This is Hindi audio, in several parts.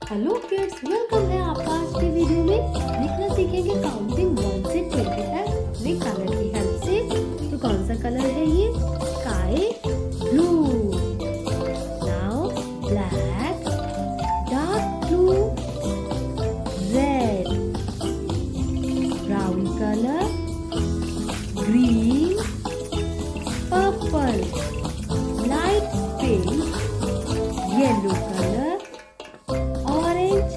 हेलो किड्स, वेलकम है आपका आज की वीडियो में। लिखना सीखेंगे काउंटिंग 1 से 20 तक अपने कलर की हेल्प से। तो कौन सा कलर है ये? Sky blue. Now black, dark blue, red, brown colour, green, purple, light pink, yellow colour, orange,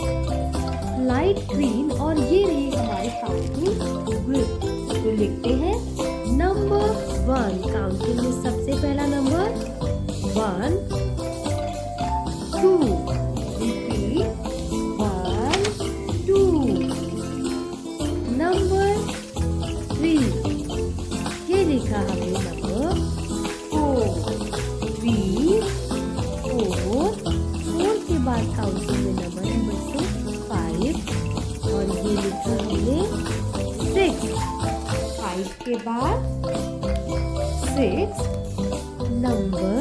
light green. और ये रही हमारी काउंटिंग ग्रुप। तो लिखते हैं नंबर 1। काउंटिंग में सबसे पहला नंबर 1 2। रिपीट 1 2। नंबर 3, ये लिखा हमने नंबर 4 3 4। 4 के बाद काउंटिंग में नंबर है बच्चों 5 और ये लिखा हमने 6। 5 के बाद 6, नंबर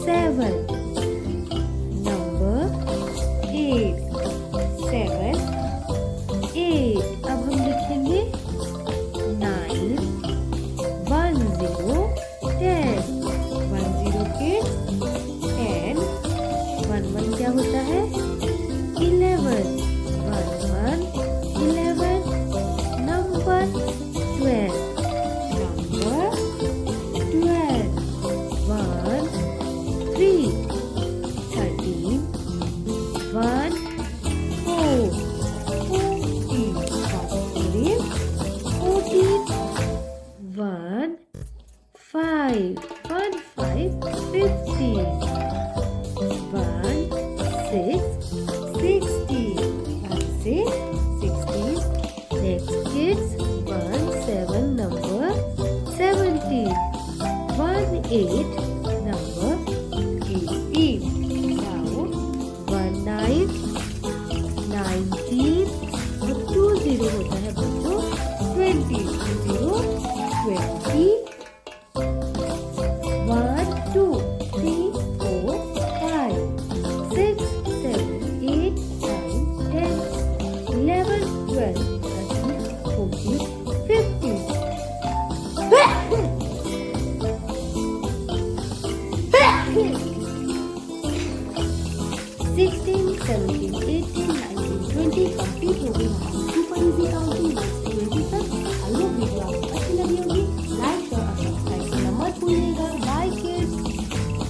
7, नंबर 8 7 8। अब हम लिखेंगे 9 1 0 10। 1 0 के 10। 1 1 क्या होता है? 11 1 1 11। Number 12 number 12 1 3 13 1 4 14 1 5 1 5 15 1 6 16 1 6 16। Next kids 1 7 number 17 1 8 number 18। Now 1 9 19 और 2 0 होता है बच्चों 20। 2 0 20। 1 2 3 4 5 6 7 8 9 10 11 12 13 14 15 16 17